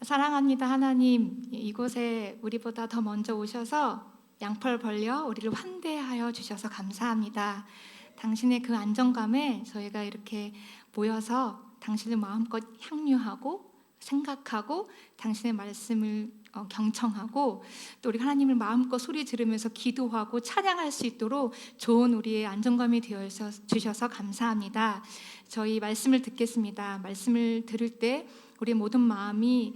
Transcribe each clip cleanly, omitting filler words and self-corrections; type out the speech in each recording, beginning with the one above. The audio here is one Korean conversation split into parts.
사랑합니다 하나님, 이곳에 우리보다 더 먼저 오셔서 양팔 벌려 우리를 환대하여 주셔서 감사합니다. 당신의 그 안정감에 저희가 이렇게 모여서 당신을 마음껏 향유하고 생각하고 당신의 말씀을 경청하고 또 우리 하나님을 마음껏 소리 지르면서 기도하고 찬양할 수 있도록 좋은 우리의 안정감이 되어 주셔서 감사합니다. 저희 말씀을 듣겠습니다. 말씀을 들을 때 우리의 모든 마음이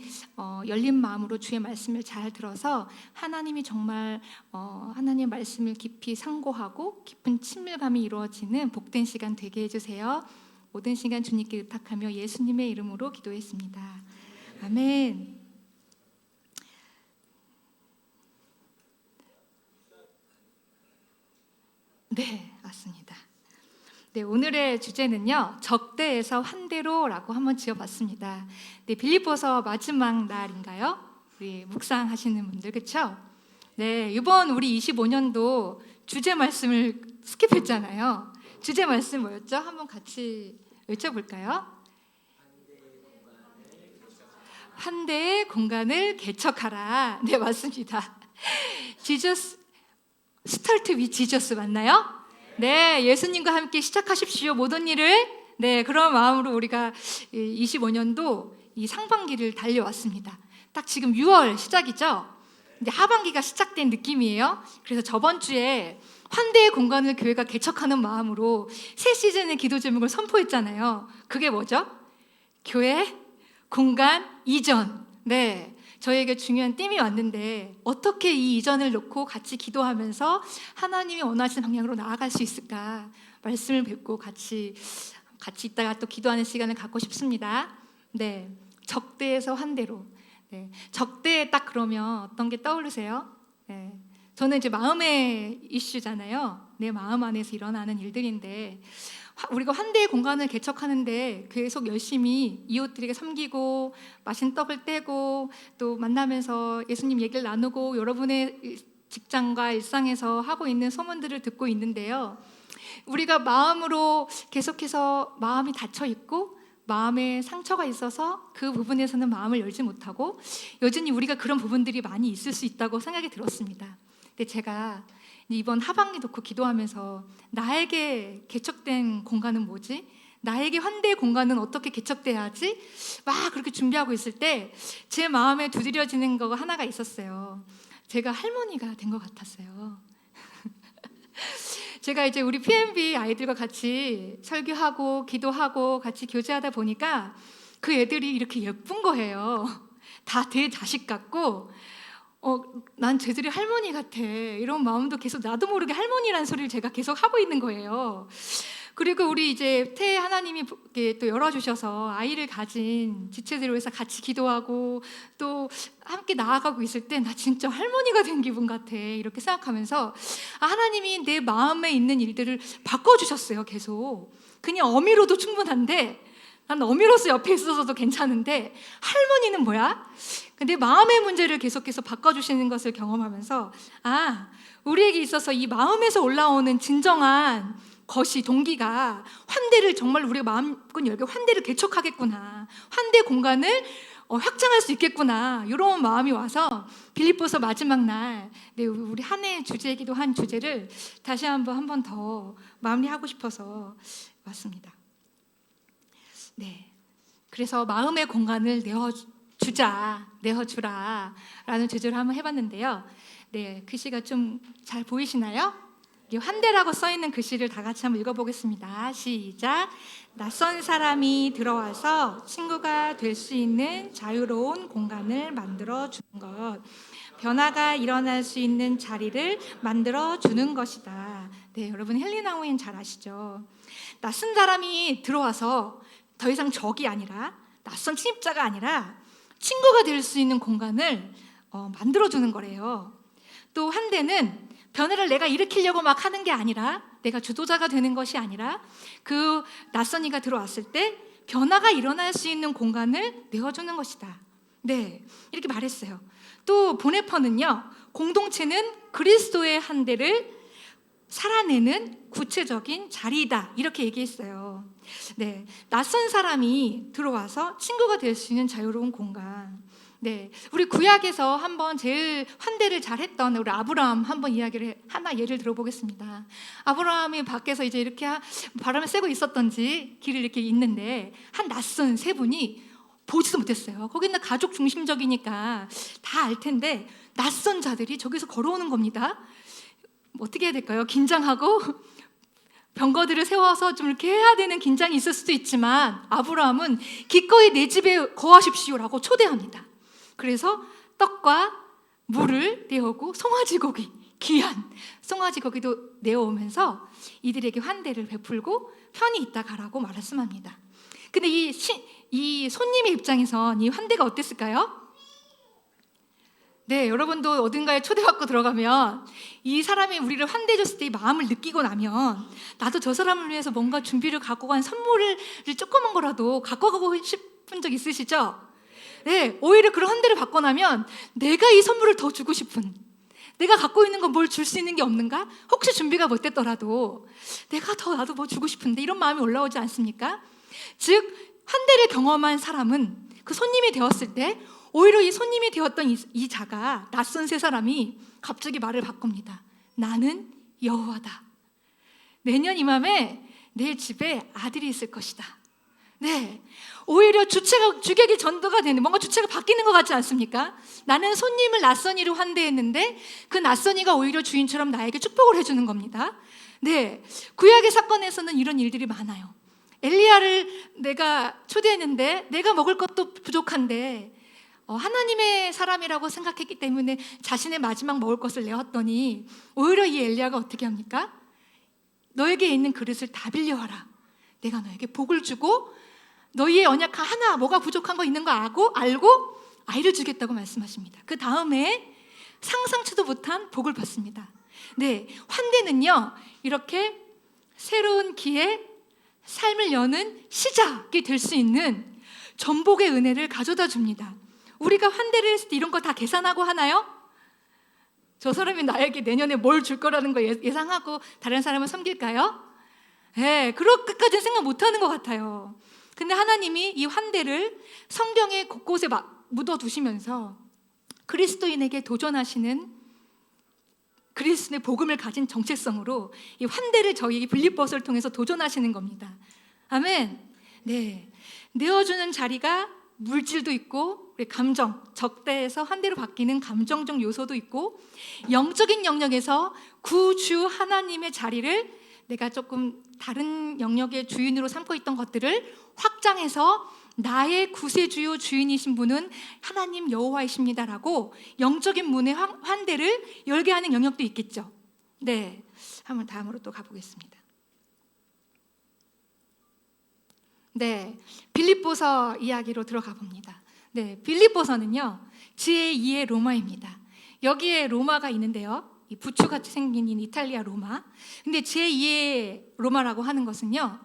열린 마음으로 주의 말씀을 잘 들어서 하나님이 정말 하나님의 말씀을 깊이 상고하고 깊은 친밀감이 이루어지는 복된 시간 되게 해주세요. 모든 시간 주님께 의탁하며 예수님의 이름으로 기도했습니다. 아멘. 네, 맞습니다. 네, 오늘의 주제는요, 적대에서 환대로라고 한번 지어봤습니다. 네, 빌립보서 마지막 날인가요? 우리 묵상하시는 분들, 그렇죠? 네, 이번 우리 25년도 주제 말씀을 스킵했잖아요. 주제 말씀 뭐였죠? 한번 같이 외쳐볼까요? 환대의 공간을 개척하라. 네, 맞습니다. 지저스 스타트 위 지저스 맞나요? 네, 예수님과 함께 시작하십시오. 모든 일을. 네, 그런 마음으로 우리가 25년도 이 상반기를 달려왔습니다. 딱 지금 6월 시작이죠. 근데 하반기가 시작된 느낌이에요. 그래서 저번 주에 환대의 공간을 교회가 개척하는 마음으로 새 시즌의 기도 제목을 선포했잖아요. 그게 뭐죠? 교회 공간 이전. 네, 저희에게 중요한 띠이 왔는데 어떻게 이 이전을 놓고 같이 기도하면서 하나님이 원하시는 방향으로 나아갈 수 있을까? 말씀을 뵙고 같이 있다가 또 기도하는 시간을 갖고 싶습니다. 네, 적대에서 환대로. 네, 적대 딱 그러면 어떤 게 떠오르세요? 네, 저는 이제 마음의 이슈잖아요. 내 마음 안에서 일어나는 일들인데 우리가 환대의 공간을 개척하는데 계속 열심히 이웃들에게 섬기고 맛있는 떡을 떼고 또 만나면서 예수님 얘기를 나누고 여러분의 직장과 일상에서 하고 있는 소문들을 듣고 있는데요, 우리가 마음으로 계속해서 마음이 닫혀 있고 마음에 상처가 있어서 그 부분에서는 마음을 열지 못하고 여전히 우리가 그런 부분들이 많이 있을 수 있다고 생각이 들었습니다. 근데 제가 이번 하반기 놓고 기도하면서 나에게 개척된 공간은 뭐지? 나에게 환대의 공간은 어떻게 개척돼야지? 막 그렇게 준비하고 있을 때 제 마음에 두드려지는 거가 하나가 있었어요. 제가 할머니가 된 것 같았어요. 제가 이제 우리 PMB 아이들과 같이 설교하고 기도하고 같이 교제하다 보니까 그 애들이 이렇게 예쁜 거예요. 다 제 자식 같고 난 쟤들이 할머니 같아 이런 마음도 계속 나도 모르게 할머니라는 소리를 제가 계속 하고 있는 거예요. 그리고 우리 이제 태에 하나님이 또 열어주셔서 아이를 가진 지체들을 위해서 같이 기도하고 또 함께 나아가고 있을 때 나 진짜 할머니가 된 기분 같아 이렇게 생각하면서 하나님이 내 마음에 있는 일들을 바꿔주셨어요. 계속 그냥 어미로도 충분한데 난 어미로서 옆에 있어서도 괜찮은데 할머니는 뭐야? 근데 마음의 문제를 계속해서 바꿔주시는 것을 경험하면서 우리에게 있어서 이 마음에서 올라오는 진정한 것이 동기가 환대를 정말 우리가 마음껏 열고 환대를 개척하겠구나, 환대 공간을 확장할 수 있겠구나, 이런 마음이 와서 빌립보서 마지막 날 우리 한 해 주제이기도 한 주제를 다시 한 번 더 마무리하고 싶어서 왔습니다. 네, 그래서 마음의 공간을 내어주라 라는 주제로 한번 해봤는데요. 네, 글씨가 좀 잘 보이시나요? 환대라고 써있는 글씨를 다 같이 한번 읽어보겠습니다. 시작. 낯선 사람이 들어와서 친구가 될 수 있는 자유로운 공간을 만들어주는 것, 변화가 일어날 수 있는 자리를 만들어주는 것이다. 네, 여러분 헬리나 오인 잘 아시죠? 낯선 사람이 들어와서 더 이상 적이 아니라 낯선 침입자가 아니라 친구가 될 수 있는 공간을 만들어주는 거래요. 또 환대는 변화를 내가 일으키려고 막 하는 게 아니라, 내가 주도자가 되는 것이 아니라 그 낯선 이가 들어왔을 때 변화가 일어날 수 있는 공간을 내어주는 것이다. 네, 이렇게 말했어요. 또 보네퍼는요, 공동체는 그리스도의 환대를 살아내는 구체적인 자리이다 이렇게 얘기했어요. 네, 낯선 사람이 들어와서 친구가 될 수 있는 자유로운 공간. 네, 우리 구약에서 한번 제일 환대를 잘했던 우리 아브라함 한번 이야기를 하나 예를 들어보겠습니다. 아브라함이 밖에서 이제 이렇게 바람을 쐬고 있었던지 길을 이렇게 있는데 한 낯선 세 분이 보지도 못했어요. 거기는 가족 중심적이니까 다 알 텐데 낯선 자들이 저기서 걸어오는 겁니다. 어떻게 해야 될까요? 긴장하고 병거들을 세워서 좀 이렇게 해야 되는 긴장이 있을 수도 있지만 아브라함은 기꺼이 내 집에 거하십시오라고 초대합니다. 그래서 떡과 물을 내오고 송아지고기, 귀한 송아지고기도 내어오면서 이들에게 환대를 베풀고 편히 있다 가라고 말씀합니다. 근데 이 손님의 입장에선 이 환대가 어땠을까요? 네, 여러분도 어딘가에 초대받고 들어가면 이 사람이 우리를 환대해줬을 때 이 마음을 느끼고 나면 나도 저 사람을 위해서 뭔가 준비를 갖고 간 선물을 조그만 거라도 갖고 가고 싶은 적 있으시죠? 네, 오히려 그런 환대를 받고 나면 내가 이 선물을 더 주고 싶은, 내가 갖고 있는 건 뭘 줄 수 있는 게 없는가? 혹시 준비가 못 됐더라도 내가 더 나도 뭐 주고 싶은데 이런 마음이 올라오지 않습니까? 즉 환대를 경험한 사람은 그 손님이 되었을 때 오히려 이 손님이 되었던 이 자가 낯선 세 사람이 갑자기 말을 바꿉니다. 나는 여호와다. 내년 이맘에 내 집에 아들이 있을 것이다. 네, 오히려 주객이 전도가 되는, 뭔가 주체가 바뀌는 것 같지 않습니까? 나는 손님을 낯선이로 환대했는데 그 낯선이가 오히려 주인처럼 나에게 축복을 해주는 겁니다. 네, 구약의 사건에서는 이런 일들이 많아요. 엘리야를 내가 초대했는데 내가 먹을 것도 부족한데 하나님의 사람이라고 생각했기 때문에 자신의 마지막 먹을 것을 내었더니 오히려 이 엘리야가 어떻게 합니까? 너에게 있는 그릇을 다 빌려와라. 내가 너에게 복을 주고 너희의 언약 하나 뭐가 부족한 거 있는 거 알고 아이를 주겠다고 말씀하십니다. 그 다음에 상상치도 못한 복을 받습니다. 네, 환대는요 이렇게 새로운 기회, 삶을 여는 시작이 될 수 있는 전복의 은혜를 가져다 줍니다. 우리가 환대를 했을 때 이런 거 다 계산하고 하나요? 저 사람이 나에게 내년에 뭘 줄 거라는 거 예상하고 다른 사람을 섬길까요? 네, 그렇게까지는 생각 못하는 것 같아요. 근데 하나님이 이 환대를 성경의 곳곳에 묻어두시면서 그리스도인에게 도전하시는 그리스도의 복음을 가진 정체성으로 이 환대를 저희 빌립보서를 통해서 도전하시는 겁니다. 아멘. 네, 내어주는 자리가 물질도 있고 우리 감정, 적대에서 환대로 바뀌는 감정적 요소도 있고 영적인 영역에서 구주 하나님의 자리를 내가 조금 다른 영역의 주인으로 삼고 있던 것들을 확장해서 나의 구세주요 주인이신 분은 하나님 여호와이십니다라고 영적인 문의 환대를 열게 하는 영역도 있겠죠. 네, 한번 다음으로 또 가보겠습니다. 네, 빌립보서 이야기로 들어가 봅니다. 네, 빌립보서는요 제2의 로마입니다. 여기에 로마가 있는데요, 이 부추같이 생긴 이탈리아 로마. 근데 제2의 로마라고 하는 것은요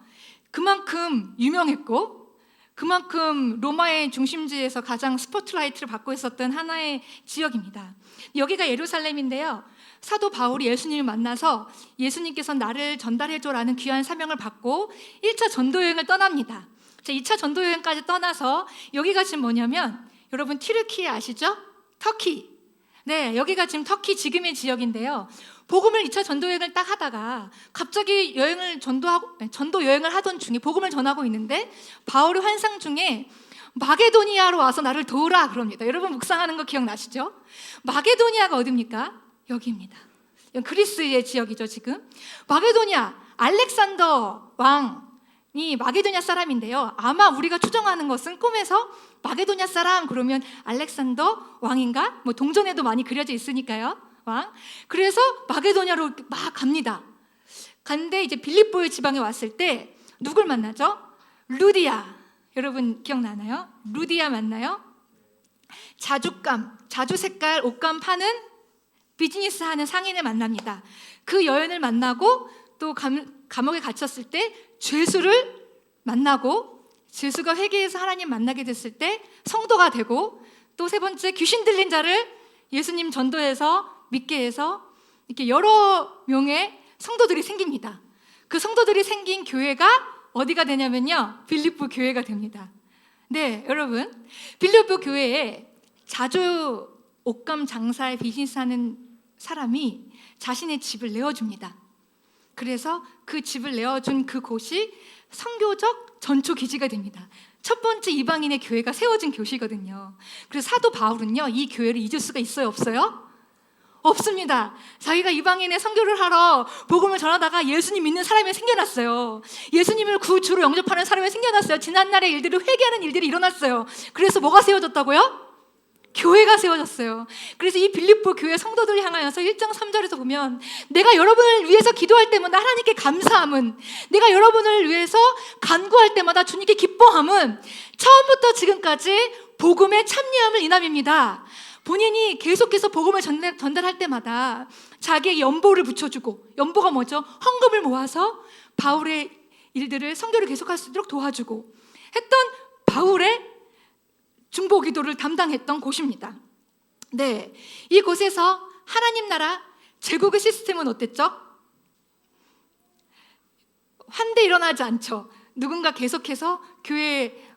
그만큼 유명했고 그만큼 로마의 중심지에서 가장 스포트라이트를 받고 있었던 하나의 지역입니다. 여기가 예루살렘인데요, 사도 바울이 예수님을 만나서 예수님께서 나를 전달해줘라는 귀한 사명을 받고 1차 전도여행을 떠납니다. 2차 전도여행까지 떠나서 여기가 지금 뭐냐면 여러분 티르키예 아시죠? 터키. 네, 여기가 지금 터키 지금의 지역인데요, 복음을 2차 전도여행을 딱 하다가 갑자기 전도 여행을 하던 중에 복음을 전하고 있는데 바울의 환상 중에 마게도니아로 와서 나를 도우라 그럽니다. 여러분 묵상하는 거 기억나시죠? 마게도니아가 어디입니까? 여기입니다. 그리스의 지역이죠 지금. 마게도니아, 알렉산더 왕이 마게도니아 사람인데요, 아마 우리가 추정하는 것은 꿈에서 마게도니아 사람 그러면 알렉산더 왕인가? 뭐 동전에도 많이 그려져 있으니까요, 왕. 그래서 마게도니아로 막 갑니다. 간데 이제 빌립보의 지방에 왔을 때 누굴 만나죠? 루디아. 여러분 기억나나요? 루디아 만나요? 자주 색깔 옷감 파는 비즈니스 하는 상인을 만납니다. 그 여인을 만나고 또 감옥에 갇혔을 때 죄수를 만나고 죄수가 회개해서 하나님 만나게 됐을 때 성도가 되고 또 세 번째 귀신 들린 자를 예수님 전도해서 믿게 해서 이렇게 여러 명의 성도들이 생깁니다. 그 성도들이 생긴 교회가 어디가 되냐면요 빌립보 교회가 됩니다. 네, 여러분 빌립보 교회에 자주 옷감 장사의 비즈니스 하는 사람이 자신의 집을 내어줍니다. 그래서 그 집을 내어준 그곳이 선교적 전초 기지가 됩니다. 첫 번째 이방인의 교회가 세워진 교시거든요. 그래서 사도 바울은요, 이 교회를 잊을 수가 있어요, 없어요? 없습니다. 자기가 이방인의 선교를 하러 복음을 전하다가 예수님 믿는 사람이 생겨났어요. 예수님을 구주로 영접하는 사람이 생겨났어요. 지난날의 일들을 회개하는 일들이 일어났어요. 그래서 뭐가 세워졌다고요? 교회가 세워졌어요. 그래서 이 빌립보 교회 성도들을 향하여서 1장 3절에서 보면, 내가 여러분을 위해서 기도할 때마다 하나님께 감사함은, 내가 여러분을 위해서 간구할 때마다 주님께 기뻐함은 처음부터 지금까지 복음의 참여함을 인함입니다. 본인이 계속해서 복음을 전달할 때마다 자기의 연보를 붙여주고, 연보가 뭐죠? 헌금을 모아서 바울의 일들을, 선교를 계속할 수 있도록 도와주고 했던 바울의 중보 기도를 담당했던 곳입니다. 네, 이곳에서 하나님 나라 제국의 시스템은 어땠죠? 환대 일어나지 않죠. 누군가 계속해서 교회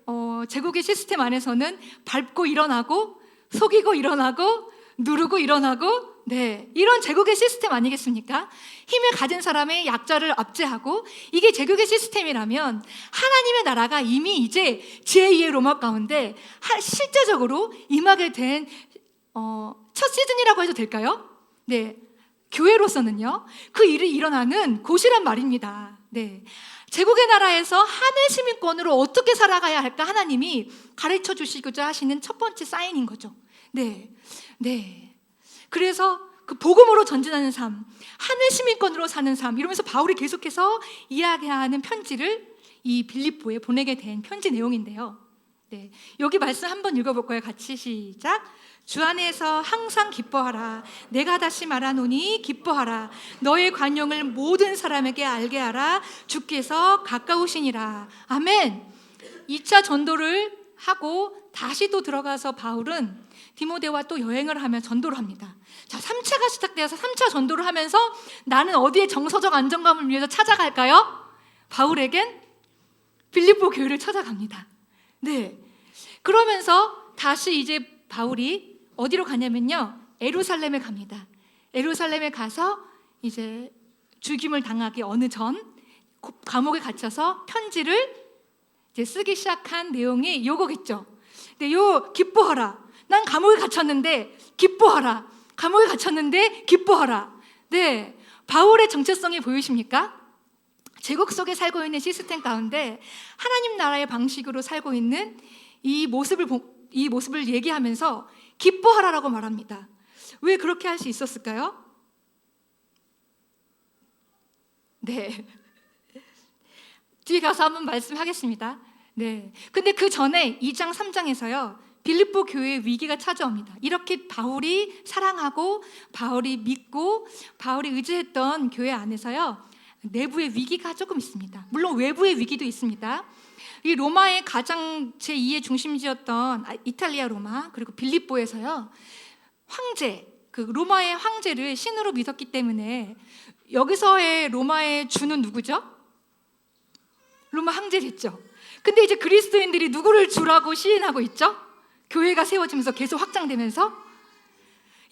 제국의 시스템 안에서는 밟고 일어나고, 속이고 일어나고, 누르고 일어나고, 네, 이런 제국의 시스템 아니겠습니까? 힘을 가진 사람의 약자를 압제하고, 이게 제국의 시스템이라면 하나님의 나라가 이미 이제 제2의 로마 가운데 실제적으로 임하게 된 첫 시즌이라고 해도 될까요? 네, 교회로서는요, 그 일이 일어나는 곳이란 말입니다. 네, 제국의 나라에서 하늘 시민권으로 어떻게 살아가야 할까 하나님이 가르쳐 주시고자 하시는 첫 번째 사인인 거죠. 네, 네. 그래서 그 복음으로 전진하는 삶, 하늘 시민권으로 사는 삶, 이러면서 바울이 계속해서 이야기하는 편지를 이 빌립보에 보내게 된 편지 내용인데요. 네, 여기 말씀 한번 읽어볼 거예요. 같이 시작. 주 안에서 항상 기뻐하라. 내가 다시 말하노니 기뻐하라. 너의 관용을 모든 사람에게 알게 하라. 주께서 가까우시니라. 아멘. 2차 전도를 하고 다시 또 들어가서 바울은 디모데와 또 여행을 하며 전도를 합니다. 자, 3차가 시작되어서 3차 전도를 하면서 나는 어디에 정서적 안정감을 위해서 찾아갈까요? 바울에겐 빌립보 교회를 찾아갑니다. 네. 그러면서 다시 이제 바울이 어디로 가냐면요, 예루살렘에 갑니다. 예루살렘에 가서 이제 죽임을 당하기 어느 전 감옥에 갇혀서 편지를 이제 쓰기 시작한 내용이 요거겠죠. 네, 요 기뻐하라. 난 감옥에 갇혔는데 기뻐하라. 감옥에 갇혔는데 기뻐하라. 네, 바울의 정체성이 보이십니까? 제국 속에 살고 있는 시스템 가운데 하나님 나라의 방식으로 살고 있는 이 모습을 얘기하면서 기뻐하라라고 말합니다. 왜 그렇게 할 수 있었을까요? 네, 뒤에 가서 한번 말씀하겠습니다. 네, 근데 그 전에 2장 3장에서요 빌립보 교회의 위기가 찾아옵니다. 이렇게 바울이 사랑하고 바울이 믿고 바울이 의지했던 교회 안에서요 내부의 위기가 조금 있습니다. 물론 외부의 위기도 있습니다. 이 로마의 가장 제2의 중심지였던 이탈리아 로마, 그리고 빌립보에서요 황제, 그 로마의 황제를 신으로 믿었기 때문에 여기서의 로마의 주는 누구죠? 로마 황제 됐죠. 근데 이제 그리스도인들이 누구를 주라고 시인하고 있죠? 교회가 세워지면서 계속 확장되면서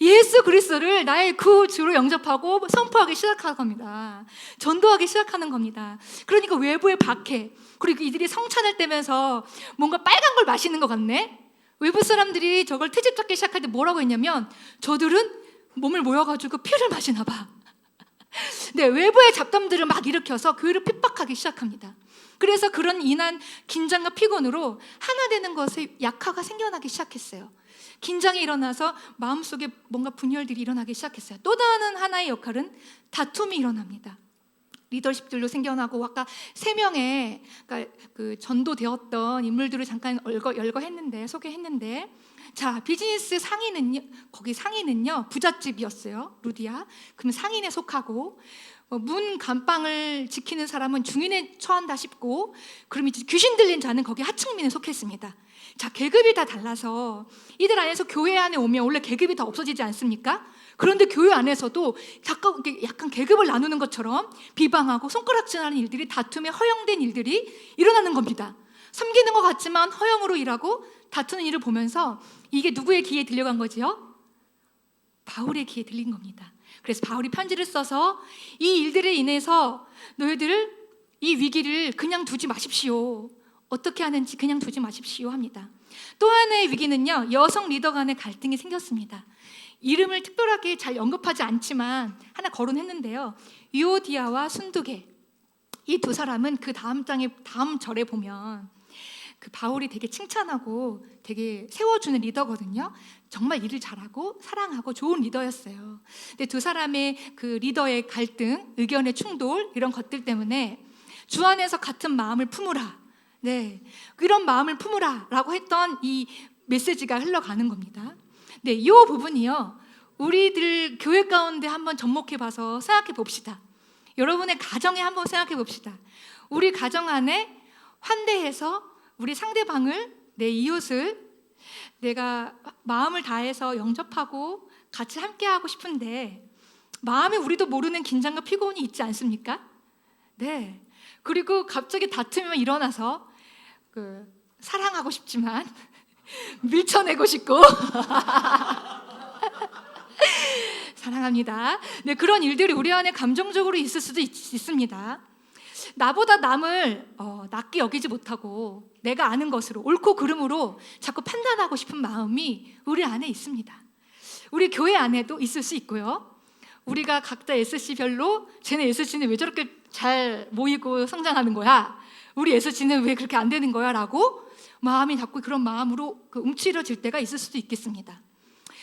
예수 그리스도를 나의 구주로 영접하고 선포하기 시작하는 겁니다. 전도하기 시작하는 겁니다. 그러니까 외부의 박해, 그리고 이들이 성찬을 떼면서 뭔가 빨간 걸 마시는 것 같네. 외부 사람들이 저걸 트집 잡기 시작할 때 뭐라고 했냐면, 저들은 몸을 모여가지고 피를 마시나 봐. 네, 외부의 잡담들을 막 일으켜서 교회를 핍박하기 시작합니다. 그래서 그런 인한 긴장과 피곤으로 하나 되는 것에 약화가 생겨나기 시작했어요. 긴장이 일어나서 마음속에 뭔가 분열들이 일어나기 시작했어요. 또 다른 하나의 역할은 다툼이 일어납니다. 리더십들로 생겨나고, 아까 3명의 그러니까 그 전도되었던 인물들을 잠깐 소개했는데, 자, 비즈니스 상인은요, 거기 상인은요 부잣집이었어요. 루디아. 그럼 상인에 속하고, 문 감방을 지키는 사람은 중인에 처한다 싶고, 그럼 이제 귀신 들린 자는 거기 하층민에 속했습니다. 자, 계급이 다 달라서 이들 안에서 교회 안에 오면 원래 계급이 다 없어지지 않습니까? 그런데 교회 안에서도 약간 계급을 나누는 것처럼 비방하고 손가락질하는 일들이, 다툼에 허용된 일들이 일어나는 겁니다. 섬기는 것 같지만 허영으로 일하고 다투는 일을 보면서 이게 누구의 귀에 들려간 거지요? 바울의 귀에 들린 겁니다. 그래서 바울이 편지를 써서 이 일들에 인해서 너희들 이 위기를 그냥 두지 마십시오. 어떻게 하는지 그냥 두지 마십시오 합니다. 또 하나의 위기는요, 여성 리더 간의 갈등이 생겼습니다. 이름을 특별하게 잘 언급하지 않지만 하나 거론했는데요, 유오디아와 순두계, 이 두 사람은 그 다음 절에 보면 그 바울이 되게 칭찬하고 되게 세워주는 리더거든요. 정말 일을 잘하고 사랑하고 좋은 리더였어요. 근데 두 사람의 그 리더의 갈등, 의견의 충돌, 이런 것들 때문에 주 안에서 같은 마음을 품으라, 그런 마음을 품으라 라고 했던 이 메시지가 흘러가는 겁니다. 이 부분이요, 우리들 교회 가운데 한번 접목해 봐서 생각해 봅시다. 여러분의 가정에 한번 생각해 봅시다. 우리 가정 안에 환대해서 우리 상대방을, 내 이웃을 내가 마음을 다해서 영접하고 같이 함께하고 싶은데 마음에 우리도 모르는 긴장과 피곤이 있지 않습니까? 그리고 갑자기 다툼이 일어나서 사랑하고 싶지만 밀쳐내고 싶고 사랑합니다. 그런 일들이 우리 안에 감정적으로 있을 수도 있습니다. 나보다 남을 낫게 여기지 못하고 내가 아는 것으로, 옳고 그름으로 자꾸 판단하고 싶은 마음이 우리 안에 있습니다. 우리 교회 안에도 있을 수 있고요, 우리가 각자 SC별로 쟤네 SC는 왜 저렇게 잘 모이고 성장하는 거야? 우리 SC는 왜 그렇게 안 되는 거야? 라고 마음이 자꾸 그런 마음으로 움츠러질 때가 있을 수도 있겠습니다.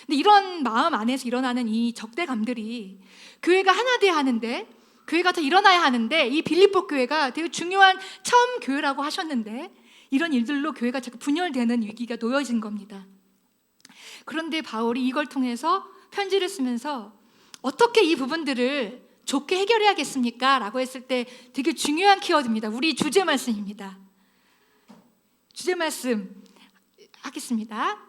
근데 이런 마음 안에서 일어나는 이 적대감들이 교회가 하나 돼야 하는데, 교회가 더 일어나야 하는데, 이 빌립보 교회가 되게 중요한 처음 교회라고 하셨는데 이런 일들로 교회가 자꾸 분열되는 위기가 놓여진 겁니다. 그런데 바울이 이걸 통해서 편지를 쓰면서 어떻게 이 부분들을 좋게 해결해야겠습니까? 라고 했을 때 되게 중요한 키워드입니다. 우리 주제 말씀입니다. 주제 말씀 하겠습니다.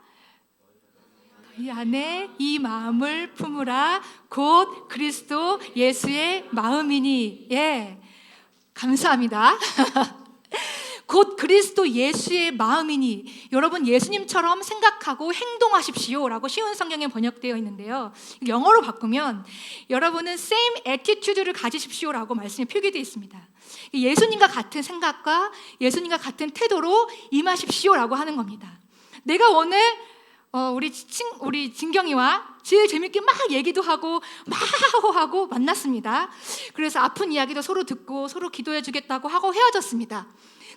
너희 안에 이 마음을 품으라, 곧 그리스도 예수의 마음이니. 감사합니다. 곧 그리스도 예수의 마음이니. 여러분, 예수님처럼 생각하고 행동하십시오 라고 쉬운 성경에 번역되어 있는데요, 영어로 바꾸면 여러분은 same attitude를 가지십시오 라고 말씀이 표기되어 있습니다. 예수님과 같은 생각과 예수님과 같은 태도로 임하십시오 라고 하는 겁니다. 내가 오늘 우리 진경이와 제일 재밌게 막 얘기도 하고 막 하고 만났습니다. 그래서 아픈 이야기도 서로 듣고 서로 기도해 주겠다고 하고 헤어졌습니다.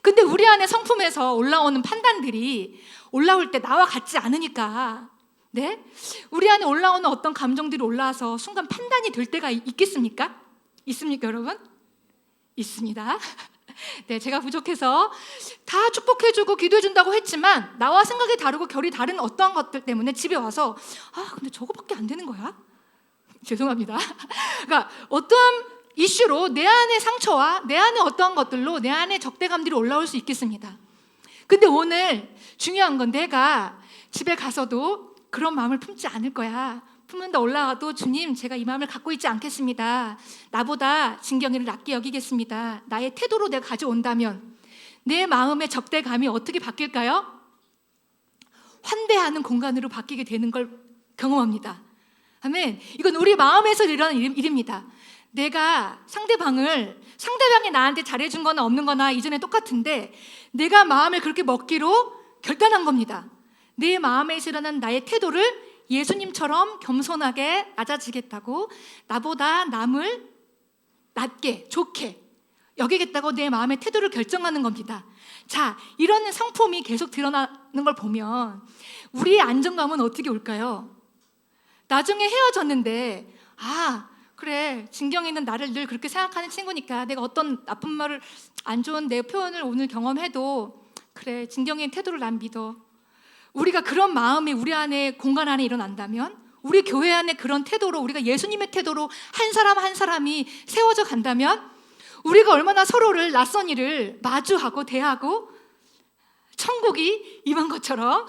근데 우리 안에 성품에서 올라오는 판단들이 올라올 때 나와 같지 않으니까, 우리 안에 올라오는 어떤 감정들이 올라와서 순간 판단이 될 때가 있겠습니까? 있습니까, 여러분? 있습니다. 제가 부족해서 다 축복해주고 기도해준다고 했지만 나와 생각이 다르고 결이 다른 어떠한 것들 때문에 집에 와서 근데 저거밖에 안 되는 거야? 죄송합니다. 그러니까 어떠한 이슈로 내 안의 상처와 내 안의 어떠한 것들로 내 안의 적대감들이 올라올 수 있겠습니다. 근데 오늘 중요한 건 내가 집에 가서도 그런 마음을 품지 않을 거야. 품는다 올라가도 주님, 제가 이 마음을 갖고 있지 않겠습니다. 나보다 진경이를 낫게 여기겠습니다. 나의 태도로 내가 가져온다면 내 마음의 적대감이 어떻게 바뀔까요? 환대하는 공간으로 바뀌게 되는 걸 경험합니다. 아멘. 이건 우리 마음에서 일어나는 일입니다. 내가 상대방이 나한테 잘해준 거나 없는 거나 이전에 똑같은데 내가 마음을 그렇게 먹기로 결단한 겁니다. 내 마음에서 일어난 나의 태도를 예수님처럼 겸손하게 낮아지겠다고, 나보다 남을 낮게 좋게 여기겠다고 내 마음의 태도를 결정하는 겁니다. 자, 이런 성품이 계속 드러나는 걸 보면 우리의 안정감은 어떻게 올까요? 나중에 헤어졌는데 그래, 진경이는 나를 늘 그렇게 생각하는 친구니까 내가 어떤 나쁜 말을, 안 좋은 내 표현을 오늘 경험해도 그래, 진경이의 태도를 난 믿어. 우리가 그런 마음이 우리 안에 공간 안에 일어난다면, 우리 교회 안에 그런 태도로, 우리가 예수님의 태도로 한 사람 한 사람이 세워져 간다면 우리가 얼마나 서로를 낯선 일을 마주하고 대하고 천국이 임한 것처럼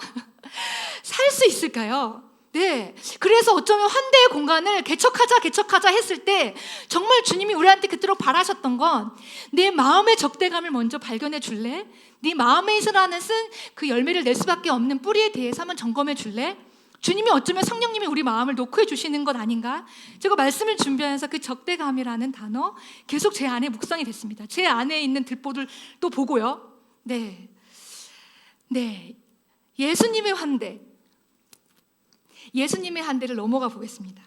살 수 있을까요? 네, 그래서 어쩌면 환대의 공간을 개척하자 했을 때 정말 주님이 우리한테 그토록 바라셨던 건 내 마음의 적대감을 먼저 발견해 줄래? 네 마음에 있으라는 쓴 그 열매를 낼 수밖에 없는 뿌리에 대해서 한번 점검해 줄래? 주님이 어쩌면 성령님이 우리 마음을 놓고 해주시는 것 아닌가? 제가 말씀을 준비하면서 그 적대감이라는 단어 계속 제 안에 묵상이 됐습니다. 제 안에 있는 들보들도 보고요. 네, 예수님의 환대, 예수님의 환대를 넘어가 보겠습니다.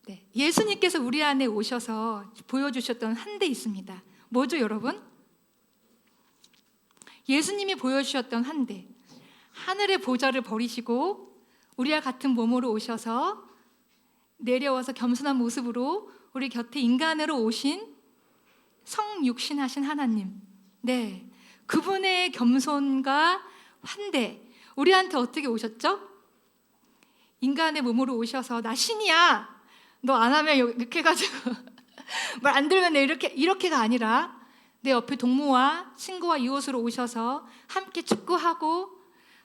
네, 예수님께서 우리 안에 오셔서 보여주셨던 환대 있습니다. 뭐죠, 여러분? 예수님이 보여주셨던 환대, 하늘의 보좌를 버리시고 우리와 같은 몸으로 오셔서 내려와서 겸손한 모습으로 우리 곁에 인간으로 오신 성육신하신 하나님, 네, 그분의 겸손과 환대, 우리한테 어떻게 오셨죠? 인간의 몸으로 오셔서 나 신이야, 너 안 하면 이렇게 해가지고 말 안 들으면 내 이렇게가 아니라 내 옆에 동무와 친구와 이웃으로 오셔서 함께 축구하고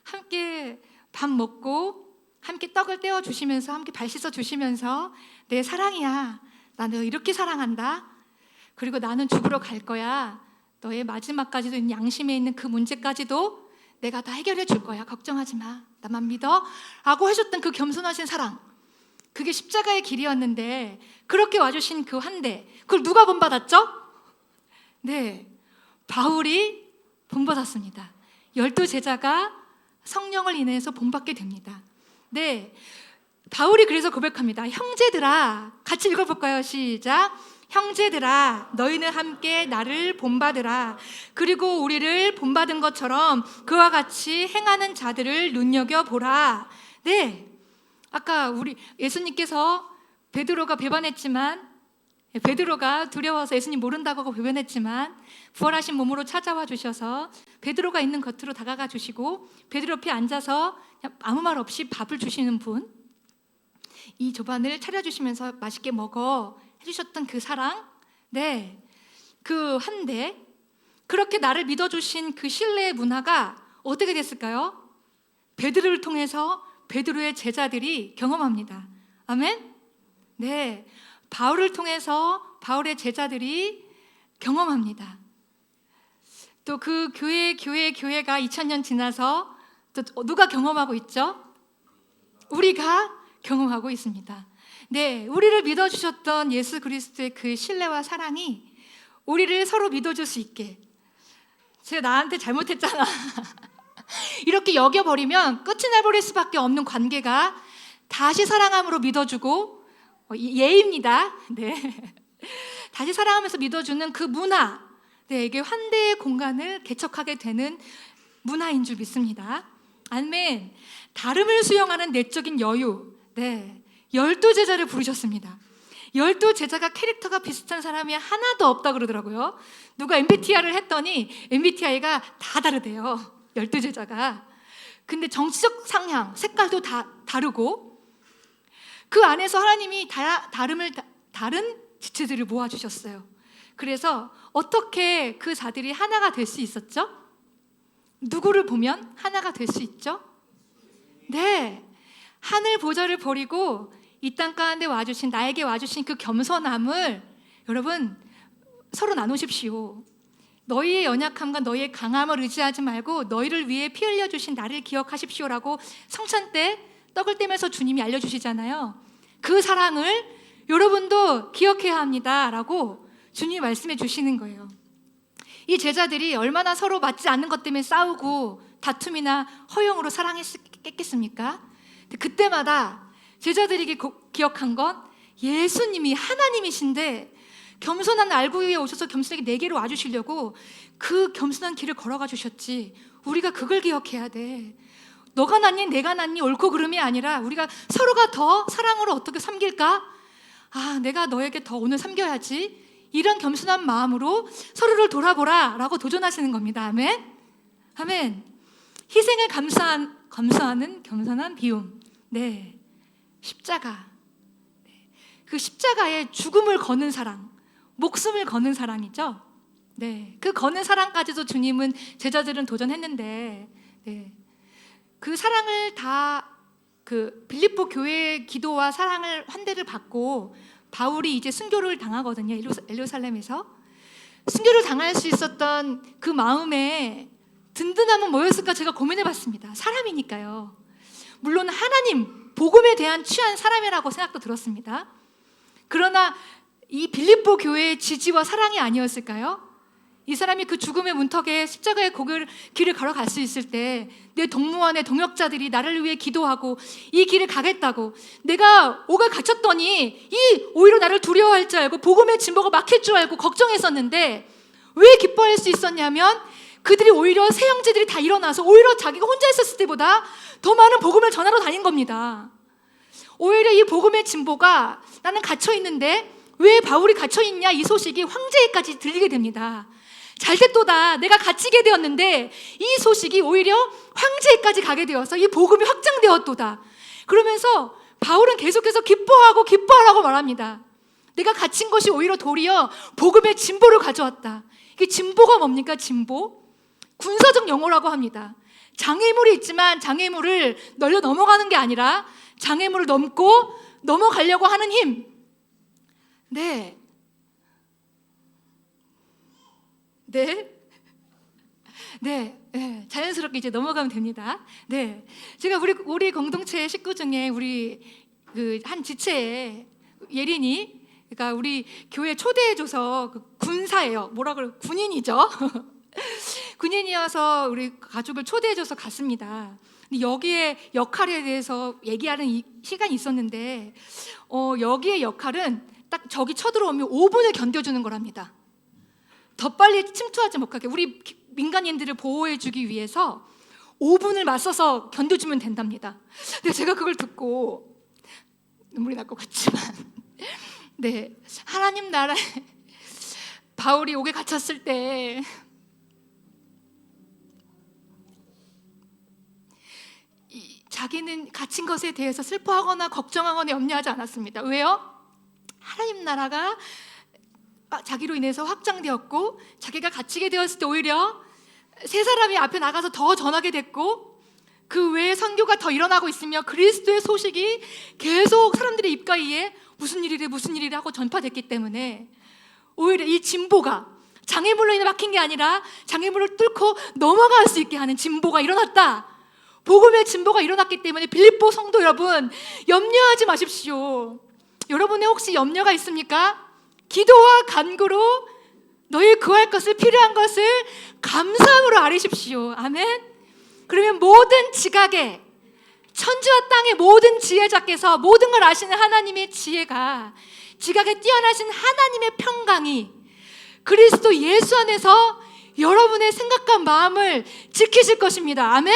함께 밥 먹고 함께 떡을 떼어 주시면서 함께 발 씻어 주시면서 내 사랑이야, 나 너 이렇게 사랑한다, 그리고 나는 죽으러 갈 거야, 너의 마지막까지도 있는 양심에 있는 그 문제까지도 내가 다 해결해 줄 거야, 걱정하지 마, 나만 믿어 라고 하셨던 그 겸손하신 사랑, 그게 십자가의 길이었는데 그렇게 와주신 그 환대, 그걸 누가 본받았죠? 네, 바울이 본받았습니다. 12제자가 성령을 인해서 본받게 됩니다. 네, 바울이 그래서 고백합니다. 형제들아, 같이 읽어볼까요? 시작. 형제들아, 너희는 함께 나를 본받으라. 그리고 우리를 본받은 것처럼 그와 같이 행하는 자들을 눈여겨보라. 네, 아까 우리 예수님께서 베드로가 배반했지만, 베드로가 두려워서 예수님 모른다고 하고 배반했지만 부활하신 몸으로 찾아와 주셔서 베드로가 있는 겉으로 다가가 주시고 베드로 옆에 앉아서 그냥 아무 말 없이 밥을 주시는 분, 이 조반을 차려주시면서 맛있게 먹어 해주셨던 그 사랑, 네, 그 환대, 그렇게 나를 믿어주신 그 신뢰의 문화가 어떻게 됐을까요? 베드로를 통해서 베드로의 제자들이 경험합니다. 아멘? 네, 바울을 통해서 바울의 제자들이 경험합니다. 또 그 교회가 2000년 지나서 또 누가 경험하고 있죠? 우리가 경험하고 있습니다. 네, 우리를 믿어주셨던 예수 그리스도의 그 신뢰와 사랑이 우리를 서로 믿어줄 수 있게, 제가 나한테 잘못했잖아 이렇게 여겨버리면 끝이 나버릴 수밖에 없는 관계가 다시 사랑함으로 믿어주고, 예입니다. 네, 다시 사랑하면서 믿어주는 그 문화, 네, 이게 환대의 공간을 개척하게 되는 문화인 줄 믿습니다. 아멘. 다름을 수용하는 내적인 여유, 네, 12제자를 부르셨습니다. 12제자가 캐릭터가 비슷한 사람이 하나도 없다 그러더라고요. 누가 MBTI를 했더니 MBTI가 다 다르대요, 12제자가. 근데 정치적 상향, 색깔도 다 다르고, 그 안에서 하나님이 다른 지체들을 모아주셨어요. 그래서 어떻게 그 자들이 하나가 될 수 있었죠? 누구를 보면 하나가 될 수 있죠? 네, 하늘 보좌를 버리고 이 땅 가운데 와주신, 나에게 와주신 그 겸손함을 여러분 서로 나누십시오. 너희의 연약함과 너희의 강함을 의지하지 말고 너희를 위해 피 흘려주신 나를 기억하십시오라고 성찬 때 떡을 떼면서 주님이 알려주시잖아요. 그 사랑을 여러분도 기억해야 합니다 라고 주님이 말씀해 주시는 거예요. 이 제자들이 얼마나 서로 맞지 않는 것 때문에 싸우고 다툼이나 허용으로 사랑했겠습니까? 그때마다 제자들에게 기억한 건 예수님이 하나님이신데 겸손한 알고 위에 오셔서 겸손하게 내게로 와주시려고 그 겸손한 길을 걸어가 주셨지, 우리가 그걸 기억해야 돼. 너가 낫니 내가 낫니 옳고 그름이 아니라 우리가 서로가 더 사랑으로 어떻게 섬길까? 아, 내가 너에게 더 오늘 섬겨야지, 이런 겸손한 마음으로 서로를 돌아보라 라고 도전하시는 겁니다. 아멘? 아멘. 희생을 감수하는 겸손한 비움. 네, 십자가. 네. 그 십자가에 죽음을 거는 사랑, 목숨을 거는 사랑이죠. 네, 그 거는 사랑까지도 주님은, 제자들은 도전했는데, 네, 그 사랑을 다 그 빌립보 교회의 기도와 사랑을 환대를 받고 바울이 이제 순교를 당하거든요. 예루살렘에서 순교를 당할 수 있었던 그 마음에 든든함은 뭐였을까 제가 고민해봤습니다. 사람이니까요. 물론 하나님 복음에 대한 취한 사람이라고 생각도 들었습니다. 그러나 이 빌립보 교회의 지지와 사랑이 아니었을까요? 이 사람이 그 죽음의 문턱에 십자가의 길을 걸어갈 수 있을 때 내 동무원의 동역자들이 나를 위해 기도하고 이 길을 가겠다고, 내가 옥에 갇혔더니 오히려 나를 두려워할 줄 알고 복음의 진보가 막힐 줄 알고 걱정했었는데 왜 기뻐할 수 있었냐면 그들이 오히려 새 형제들이 다 일어나서 오히려 자기가 혼자 있었을 때보다 더 많은 복음을 전하러 다닌 겁니다. 오히려 이 복음의 진보가 나는 갇혀있는데 왜 바울이 갇혀있냐, 이 소식이 황제에까지 들리게 됩니다. 잘됐도다, 내가 갇히게 되었는데 이 소식이 오히려 황제에까지 가게 되어서 이 복음이 확장되었도다. 그러면서 바울은 계속해서 기뻐하라고 말합니다. 내가 갇힌 것이 오히려 도리어 복음의 진보를 가져왔다. 이게 진보가 뭡니까? 진보? 군사적 용어라고 합니다. 장애물이 있지만 장애물을 널려 넘어가는 게 아니라 장애물을 넘고 넘어가려고 하는 힘. 네. 자연스럽게 이제 넘어가면 됩니다. 네, 제가 우리 공동체 식구 중에 우리 그 한 지체에 예린이, 그러니까 우리 교회 초대해줘서 그 군사예요. 군인이죠. 군인이어서 우리 가족을 초대해줘서 갔습니다. 근데 여기에 역할에 대해서 얘기하는 시간이 있었는데, 여기의 역할은 딱 적이 쳐들어오면 5분을 견뎌주는 거랍니다. 더 빨리 침투하지 못하게 우리 민간인들을 보호해주기 위해서 5분을 맞서서 견뎌주면 된답니다. 근데 제가 그걸 듣고 눈물이 날 것 같지만 네, 하나님 나라에 바울이 옥에 갇혔을 때 자기는 갇힌 것에 대해서 슬퍼하거나 걱정하거나 염려하지 않았습니다. 왜요? 하나님 나라가 자기로 인해서 확장되었고 자기가 갇히게 되었을 때 오히려 세 사람이 앞에 나가서 더 전하게 됐고 그 외에 선교가 더 일어나고 있으며 그리스도의 소식이 계속 사람들의 입가에 무슨 일이래 하고 전파됐기 때문에 오히려 이 진보가 장애물로 인해 막힌 게 아니라 장애물을 뚫고 넘어갈 수 있게 하는 진보가 일어났다. 복음의 진보가 일어났기 때문에 빌립보 성도 여러분, 염려하지 마십시오. 여러분의 혹시 염려가 있습니까? 기도와 간구로 너희 구할 것을, 필요한 것을 감사함으로 아뢰십시오. 아멘. 그러면 모든 지각에, 천지와 땅의 모든 지혜자께서 모든 걸 아시는 하나님의 지혜가, 지각에 뛰어나신 하나님의 평강이 그리스도 예수 안에서 여러분의 생각과 마음을 지키실 것입니다. 아멘.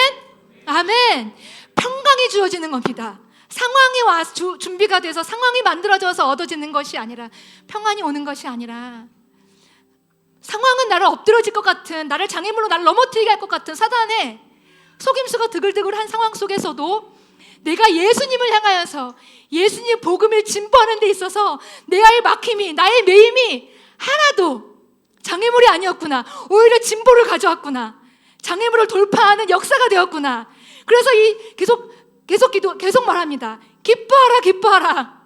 아멘. 평강이 주어지는 겁니다. 상황이 준비가 돼서 상황이 만들어져서 얻어지는 것이 아니라, 평안이 오는 것이 아니라, 상황은 나를 엎드러질 것 같은, 나를 장애물로 나를 넘어뜨리게 할 것 같은 사단의 속임수가 드글드글한 상황 속에서도 내가 예수님을 향하여서 예수님 복음을 진보하는 데 있어서 나의 막힘이, 나의 매임이 하나도 장애물이 아니었구나, 오히려 진보를 가져왔구나, 장애물을 돌파하는 역사가 되었구나. 그래서 계속 말합니다. 기뻐하라.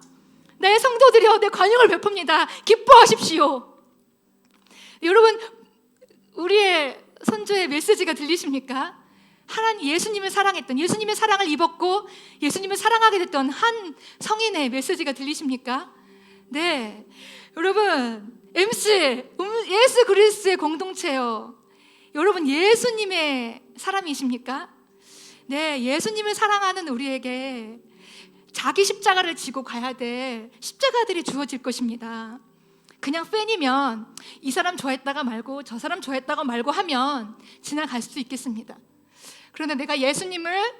나의 성도들이여, 내 관용을 베풉니다. 기뻐하십시오. 여러분, 우리의 선조의 메시지가 들리십니까? 예수님을 사랑했던, 예수님의 사랑을 입었고 예수님을 사랑하게 됐던 한 성인의 메시지가 들리십니까? 네, 여러분, 예수 그리스도의 공동체요. 여러분, 예수님의 사람이십니까? 네, 예수님을 사랑하는 우리에게 자기 십자가를 지고 가야 될 십자가들이 주어질 것입니다. 그냥 팬이면 이 사람 좋아했다가 말고 저 사람 좋아했다가 말고 하면 지나갈 수 있겠습니다. 그런데 내가 예수님을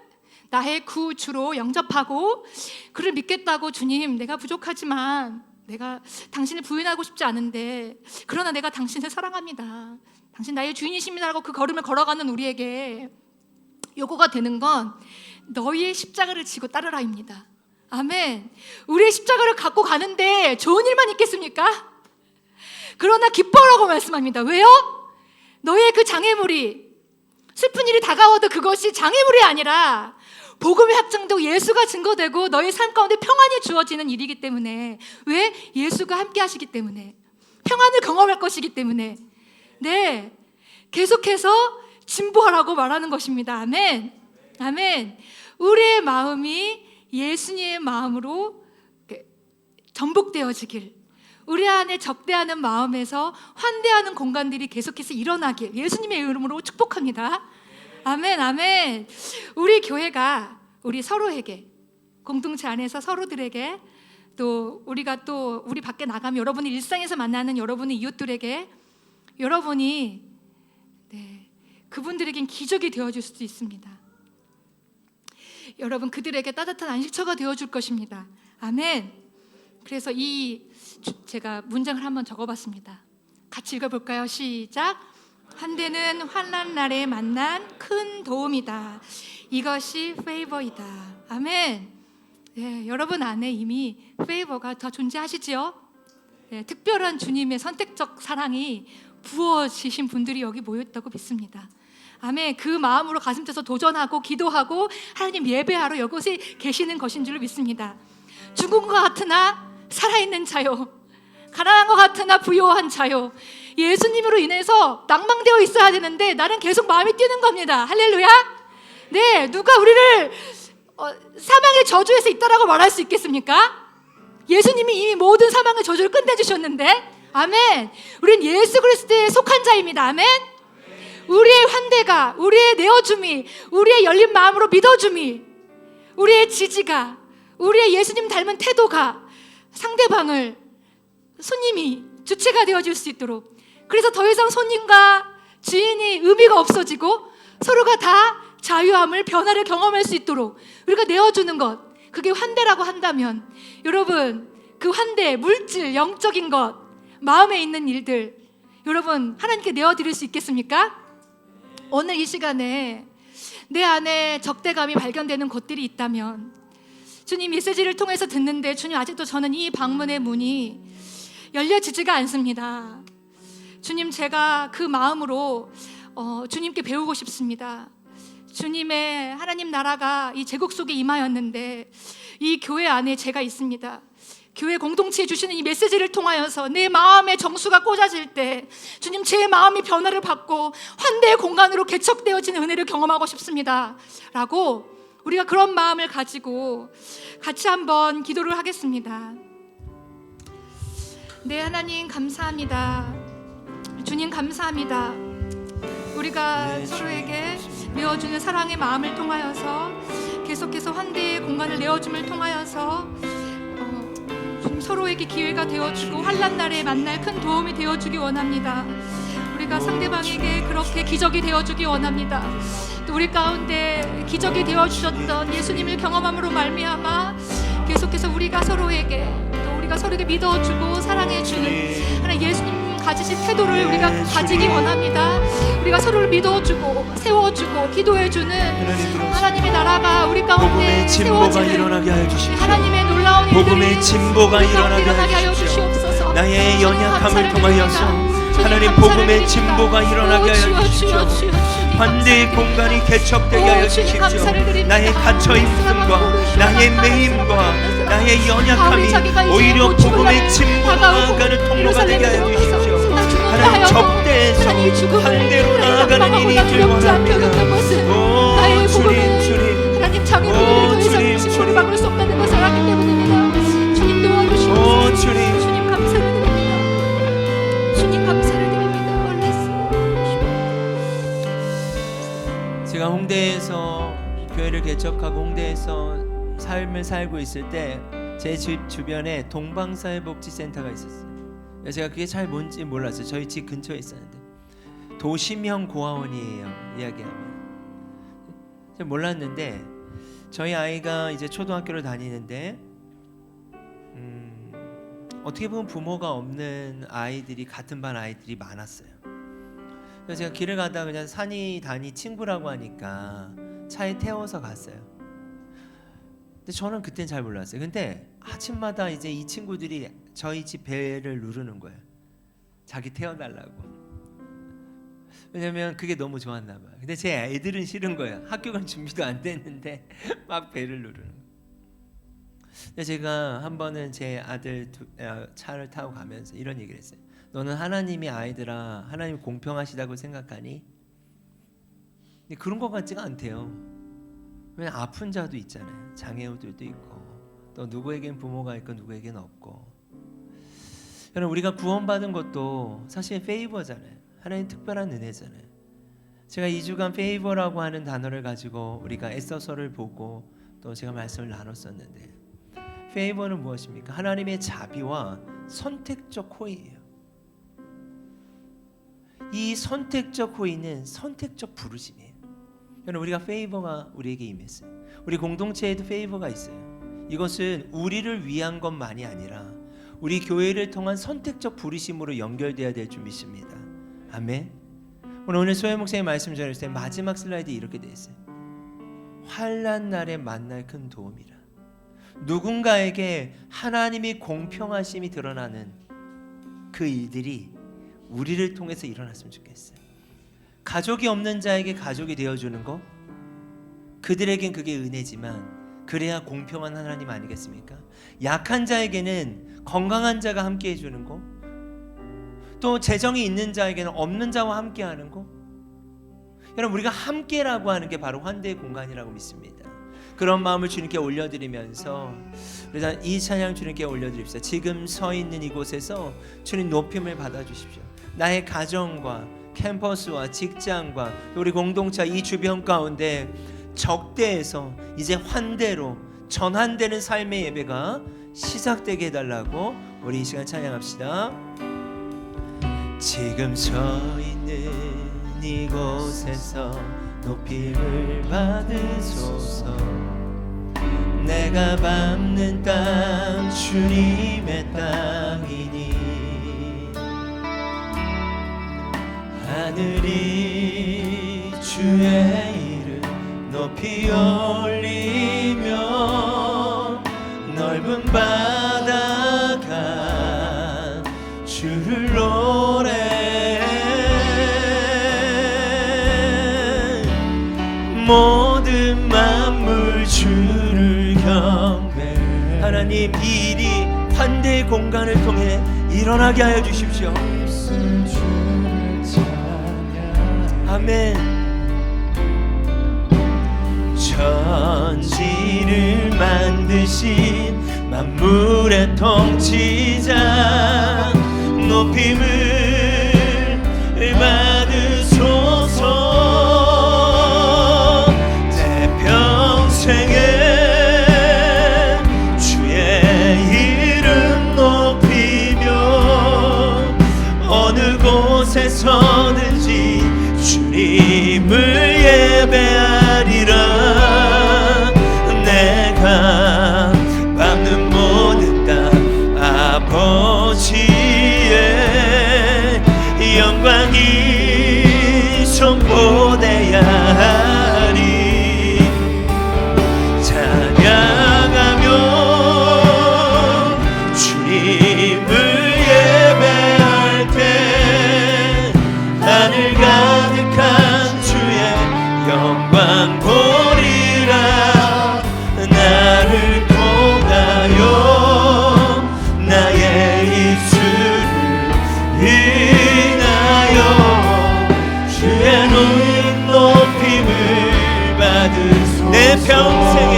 나의 구주로 영접하고 그를 믿겠다고, 주님, 내가 부족하지만 내가 당신을 부인하고 싶지 않은데 그러나 내가 당신을 사랑합니다, 당신 나의 주인이십니다라고 그 걸음을 걸어가는 우리에게 요구가 되는 건 너희의 십자가를 지고 따르라입니다. 아멘. 우리의 십자가를 갖고 가는데 좋은 일만 있겠습니까? 그러나 기뻐하라고 말씀합니다. 왜요? 너의 그 장애물이, 슬픈 일이 다가와도 그것이 장애물이 아니라 복음이 확장되고 예수가 증거되고 너희 삶 가운데 평안이 주어지는 일이기 때문에. 왜? 예수가 함께 하시기 때문에, 평안을 경험할 것이기 때문에. 네, 계속해서 진보하라고 말하는 것입니다. 아멘. 아멘. 우리의 마음이 예수님의 마음으로 전복되어지길, 우리 안에 적대하는 마음에서 환대하는 공간들이 계속해서 일어나길 예수님의 이름으로 축복합니다. 아멘. 아멘. 우리 교회가 우리 서로에게, 공동체 안에서 서로들에게, 또 우리가 또 우리 밖에 나가면 여러분이 일상에서 만나는 여러분의 이웃들에게, 여러분이 그분들에겐 기적이 되어줄 수도 있습니다. 여러분, 그들에게 따뜻한 안식처가 되어줄 것입니다. 아멘. 그래서 제가 문장을 한번 적어봤습니다. 같이 읽어볼까요? 시작. 한대는 환난 날에 만난 큰 도움이다. 이것이 페이버이다. 아멘. 네, 여러분 안에 이미 페이버가 더 존재하시지요? 네, 특별한 주님의 선택적 사랑이 부어지신 분들이 여기 모였다고 믿습니다. 아멘. 그 마음으로 가슴 펴서 도전하고 기도하고 하나님 예배하러 이곳에 계시는 것인 줄 믿습니다. 죽은 것 같으나 살아있는 자요, 가난한 것 같으나 부요한 자요, 예수님으로 인해서 낭망되어 있어야 되는데 나는 계속 마음이 뛰는 겁니다. 할렐루야. 네, 누가 우리를 사망의 저주에서 있다라고 말할 수 있겠습니까? 예수님이 이미 모든 사망의 저주를 끝내주셨는데. 아멘. 우린 예수 그리스도에 속한 자입니다. 아멘. 우리의 환대가, 우리의 내어줌이, 우리의 열린 마음으로 믿어줌이, 우리의 지지가, 우리의 예수님 닮은 태도가 상대방을, 손님이 주체가 되어줄 수 있도록, 그래서 더 이상 손님과 주인이 의미가 없어지고 서로가 다 자유함을, 변화를 경험할 수 있도록 우리가 내어주는 것, 그게 환대라고 한다면, 여러분, 그 환대, 물질, 영적인 것, 마음에 있는 일들, 여러분 하나님께 내어드릴 수 있겠습니까? 오늘 이 시간에 내 안에 적대감이 발견되는 곳들이 있다면, 주님 메시지를 통해서 듣는데 주님, 아직도 저는 이 방문의 문이 열려지지가 않습니다. 주님, 제가 그 마음으로 주님께 배우고 싶습니다. 주님의 하나님 나라가 이 제국 속에 임하였는데 이 교회 안에 제가 있습니다. 교회 공동체에 주시는 이 메시지를 통하여서 내 마음의 정수가 꽂아질 때 주님, 제 마음이 변화를 받고 환대의 공간으로 개척되어지는 은혜를 경험하고 싶습니다 라고 우리가 그런 마음을 가지고 같이 한번 기도를 하겠습니다. 네, 하나님 감사합니다. 주님 감사합니다. 우리가 서로에게 내어주는 사랑의 마음을 통하여서 계속해서 환대의 공간을 내어줌을 통하여서 서로에게 기회가 되어주고 환난 날에 만날 큰 도움이 되어주기 원합니다. 우리가 상대방에게 그렇게 기적이 되어주기 원합니다. 또 우리 가운데 기적이 되어주셨던 예수님을 경험함으로 말미암아 계속해서 우리가 서로에게, 또 우리가 서로에게 믿어주고 사랑해주는 하나님 예수님 가지신 태도를 우리가 가지기 원합니다. 우리가 서로를 믿어주고 세워주고 기도해주는 하나님의 나라가 우리 가운데 세워지는 하나님의 놀라운 일들이 복음의 진보가 일어나게 하여 주시옵소서. 나의 연약함을 통하여서 하나님 복음의 진보가 일어나게 하여 주십시오. 환대의 공간이 개척되게 하여 주십시오. 나의 갇혀있음과 나의 매임과 나의 연약함이 오히려 복음의 진보로 나아가는 통로가 되게 하여 주십시오. 하나님 접대에서 환대로 나아가는 일이 있길 원합니다. 오 주님, 주님, 하나님 장애물을 통해서 진보를 막을 수 없다는 것을 알기 때문입니다. 주님 도와주시옵소서. 주님, 주님 감사를 드립니다. 주님 감사를 드립니다. 제가 홍대에서 교회를 개척하고 홍대에서 삶을 살고 있을 때 제 집 주변에 동방사회복지센터가 있었어요. 제가 그게 잘 뭔지 몰랐어요. 저희 집 근처에 있었는데 도시명 고아원이에요. 이야기하면 제가 몰랐는데 저희 아이가 이제 초등학교를 다니는데 어떻게 보면 부모가 없는 아이들이, 같은 반 아이들이 많았어요. 그래서 제가 길을 가다가 그냥 산이 다니 친구라고 하니까 차에 태워서 갔어요. 근데 저는 그땐 잘 몰랐어요. 근데 아침마다 이제 이 친구들이 저희 집 배를 누르는 거예요. 자기 태워달라고. 왜냐면 그게 너무 좋았나 봐요. 근데 제 애들은 싫은 거야. 학교 갈 준비도 안 됐는데 막 배를 누르는 거예요. 근데 제가 한 번은 제 아들 차를 타고 가면서 이런 얘기를 했어요. 너는 하나님이 아이들아 하나님 공평하시다고 생각하니? 근데 그런 것 같지가 않대요. 왜냐면 아픈 자도 있잖아요. 장애우들도 있고 또 누구에겐 부모가 있고 누구에겐 없고. 여러분 우리가 구원받은 것도 사실 페이버잖아요. 하나님 특별한 은혜잖아요. 제가 2주간 페이버라고 하는 단어를 가지고 우리가 에서서를 보고 또 제가 말씀을 나눴었는데, 페이버는 무엇입니까? 하나님의 자비와 선택적 호의예요. 이 선택적 호의는 선택적 부르심이에요. 여러분 우리가 페이버가 우리에게 임했어요. 우리 공동체에도 페이버가 있어요. 이것은 우리를 위한 것만이 아니라 우리 교회를 통한 선택적 부르심으로 연결돼야 될 줄 믿습니다. 아멘. 오늘 소혜 목사님 말씀 전할 때 마지막 슬라이드 이렇게 돼 있어요. 환난 날에 만날 큰 도움이라. 누군가에게 하나님이 공평하심이 드러나는 그 일들이 우리를 통해서 일어났으면 좋겠어요. 가족이 없는 자에게 가족이 되어주는 거, 그들에겐 그게 은혜지만 그래야 공평한 하나님 아니겠습니까? 약한 자에게는 건강한 자가 함께 해주는 거, 또 재정이 있는 자에게는 없는 자와 함께 하는 거. 여러분 우리가 함께라고 하는 게 바로 환대의 공간이라고 믿습니다. 그런 마음을 주님께 올려드리면서 일단 이 찬양 주님께 올려드립시다. 지금 서 있는 이곳에서 주님 높임을 받아주십시오. 나의 가정과 캠퍼스와 직장과 우리 공동체 이 주변 가운데 적대에서 이제 환대로 전환되는 삶의 예배가 시작되게 해달라고 우리 이 시간 찬양합시다. 지금 서 있는 이곳에서 높임을 받으소서. 내가 밟는 땅 주님의 땅이니 하늘이 주의 이름 높이 올리며 넓은 바다가 주를 노래해. 모든 만물 주를 경배. 하나님 이 일이 환대의 공간을 통해 일어나게 하여 주십시오. 아멘. 천지를 만드신 만물의 통치자 높임을 받으소서. 내 평생에 주의 이름 높이며 어느 곳에서든지 주님을 예배하리라. 내가 밟는 모든 땅 아버지의 영광이 선포돼야 하리. 찬양하며 주님을 예배할 때 하늘 가득한 주의 영광 보리라. 나를 통하여 나의 입술을 인하여 주의 높임을 받으소서. 내 평생에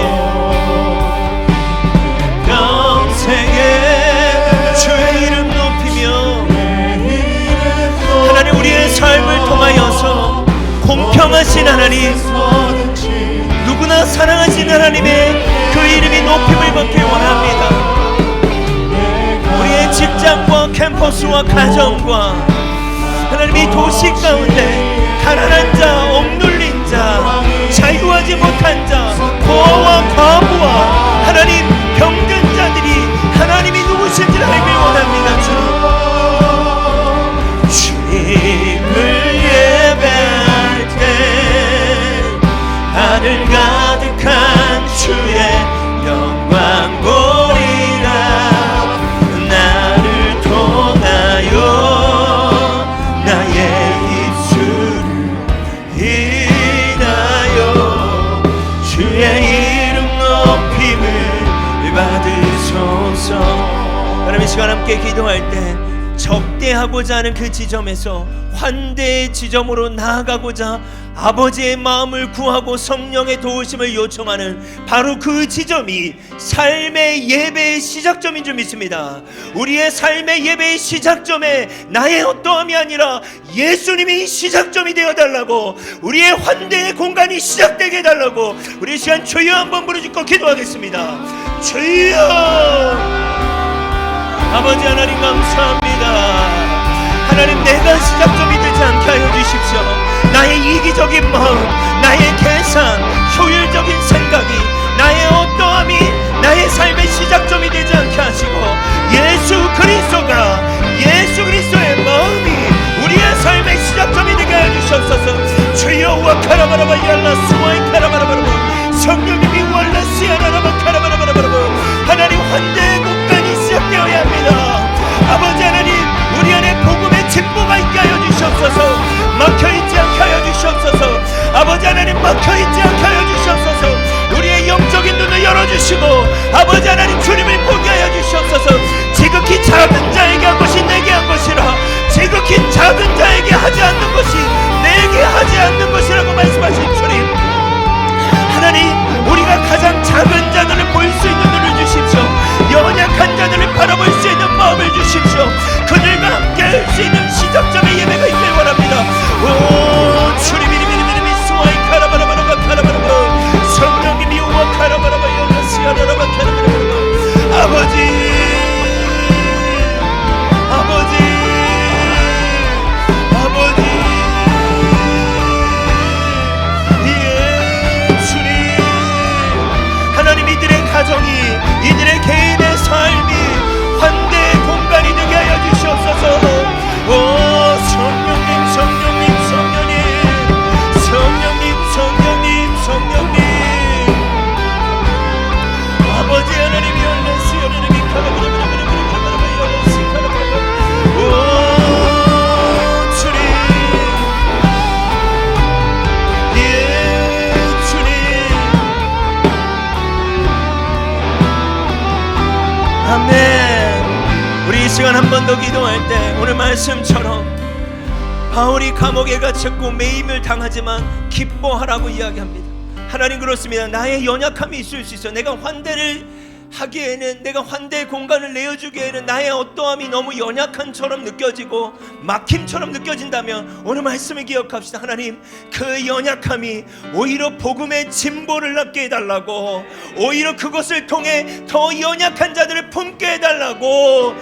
주의 이름 높이며 하나님 우리의 삶을 통하여서 공평하신 하나님, 누구나 사랑하신 하나님의 그 이름이 높임을 받기 원합니다. 우리의 직장과 캠퍼스와 가정과 하나님 이 도시 가운데 가난한 자, 억눌린 자, 자유하지 못한 자, 고아와 과부와 하나님 병든 자들이 하나님이 누구신지를 알길 원합니다. 주님을 예배할 때 하늘 가득한 주의 영광 보리라. 나를 통하여 나의 입술 주의 이름 높임을 받으소서. 하나님, 이 시간 함께 기도할 때 접대하고자 하는 그 지점에서 환대의 지점으로 나아가고자 아버지의 마음을 구하고 성령의 도우심을 요청하는 바로 그 지점이 삶의 예배의 시작점인 줄 믿습니다. 우리의 삶의 예배의 시작점에 나의 어떠함이 아니라 예수님이 시작점이 되어달라고, 우리의 환대의 공간이 시작되게 해달라고 우리 시간 주여 한번 부르짖고 기도하겠습니다. 주여! 아버지 하나님 감사합니다. 하나님, 내가 시작점이 되지 않게 하여 주십시오. 나의 이기적인 마음, 나의 계산, 효율적인 생각이 나의 어떠함이 나의 삶의 시작점이 되지 않게 하시고 예수 그리스도의 마음이 우리의 삶의 시작점이 되게 하여 주시옵소서. 주여 와카라바라바 yar라 수와이 카라바라바라바 성령님이 war라시아라라바 카라바라바라바 하나님, 환대의 공간이 시작되어야 합니다. 아버지 하나님, 우리 안에 복음의 진보가 있게 하여 주시옵소서. 막혀있지 않게 하여 주시옵소서. 아버지 하나님, 막혀있지 않게 하여 주시옵소서. 우리의 영적인 눈을 열어주시고 아버지 하나님, 주님을 보게 하여 주시옵소서. 지극히 작은 자에게 한 것이 내게 한 것이라, 지극히 작은 자에게 하지 않는 것이 내게 하지 않는 것이라고 말씀하신 주님, 하나님, 우리가 가장 작은 자들을 볼 수 있는 눈을 주십시오. 연약한 자들을 바라볼 수 있는 마음을 주십시오. 그들과 함께 할 수 있는 시작점의 예배가 있길 원합니다. 오 주님이 수와이 카라바라바라바 카라바라바 성령님이 우와 카라바라바 연라시아라라바 카라바라바 아버지 예 주님, 하나님, 이들의 가정이, 이들의 개인의 삶이 환대의 공간이 되게 하여 주시옵소서. 오 성령님, 성령님, 성령님, 성령님, 성령님, 성령님, 아버지 하나님, 열라시 하나님이 카라바라바라바라바라바라바 열라시 카라바라 오 주님, 예 주님, 아멘. 우리 이 시간 한 번 더 기도할 때 오늘 말씀처럼 바울이 감옥에 갇혔고 매임을 당하지만 기뻐하라고 이야기합니다. 하나님, 그렇습니다. 나의 연약함이 있을 수 있어. 내가 환대를 하기에는, 내가 환대의 공간을 내어주기에는 나의 어떠함이 너무 연약한처럼 느껴지고 막힘처럼 느껴진다면 오늘 말씀을 기억합시다. 하나님, 그 연약함이 오히려 복음의 진보를 낳게 해달라고, 오히려 그것을 통해 더 연약한 자들을 품게 해달라고,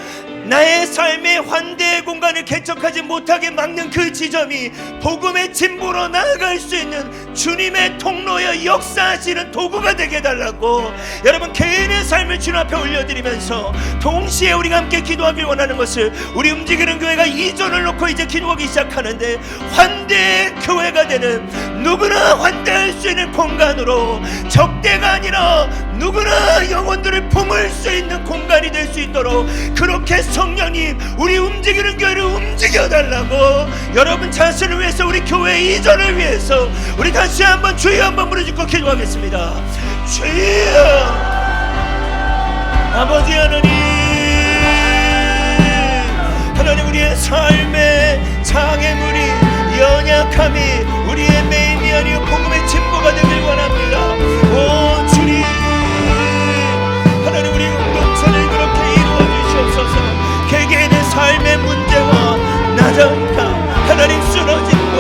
나의 삶의 환대의 공간을 개척하지 못하게 막는 그 지점이 복음의 진보로 나아갈 수 있는 주님의 통로여 역사하시는 도구가 되게 해달라고, 여러분, 개인의 삶을 주님 앞에 올려드리면서 동시에 우리가 함께 기도하길 원하는 것을, 우리 움직이는 교회가 이전을 놓고 이제 기도하기 시작하는데 환대의 교회가 되는, 누구나 환대할 수 있는 공간으로, 적대가 아니라 누구나 영혼들을 품을 수 있는 공간이 될 수 있도록 그렇게 성령님, 우리 움직이는 교회를 움직여달라고, 여러분 자신을 위해서, 우리 교회 이전을 위해서 우리 다시 한번 주여 한번 부르짖고 기도하겠습니다. 주여, 아버지 하나님, 하나님, 우리의 삶의 장애물이, 연약함이 우리의 매임이 아니요 복음의 진보가 되길 원합니다. 오 주님, 하나님, 우리 공동체를 그렇게 이루어 주시옵소서. 개개인의 삶의 문제와 나장감, 하나님, 쓰러짐과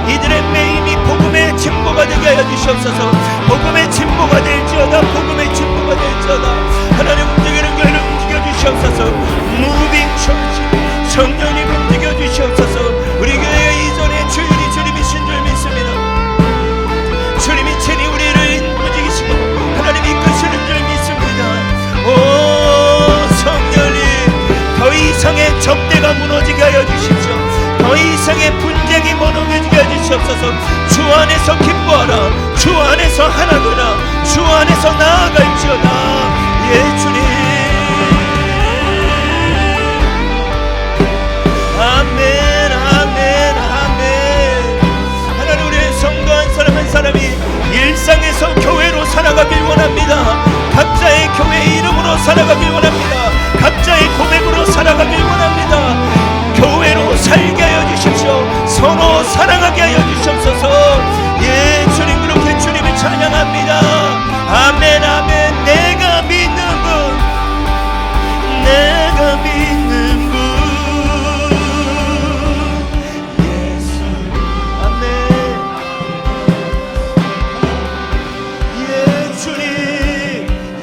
이들의 매임이 복음의 진보가 되게 하여 주시옵소서. 복음의 진보가 될지어다, 복음의 진보가 될지어다. 하나님, 움직이는 교회를 움직여 주시옵소서. 무빙 천지 성령님 움직여 주시옵소서. 우리 교회 이전에 주일이 주님이신 줄 믿습니다. 주님이 친히 우리를 움직이시고 하나님 이끄시는 줄 믿습니다. 오 성령님, 더 이상의 적대가 무너지게 하여 주십시오. 더 이상의 분쟁이 무너지게 하여 주시옵소서. 주 안에서 기뻐하라, 주 안에서 하나구나, 주 안에서 나아갈지어다. 예 주님, 아멘, 아멘, 아멘. 하나님, 우리의 성도 한 사람 한 사람이 일상에서 교회로 살아가길 원합니다. 각자의 교회 이름으로 살아가길 원합니다. 각자의 고백으로 살아가길 원합니다. 교회로 살게 하여 주십시오. 서로 사랑하게 하여 주시옵소서. 예, 주님, 그렇게 주님을 찬양합니다. 아멘, 아멘. 내가 믿는 분, 내가 믿는 분, 예수. 아멘. 예, 주님,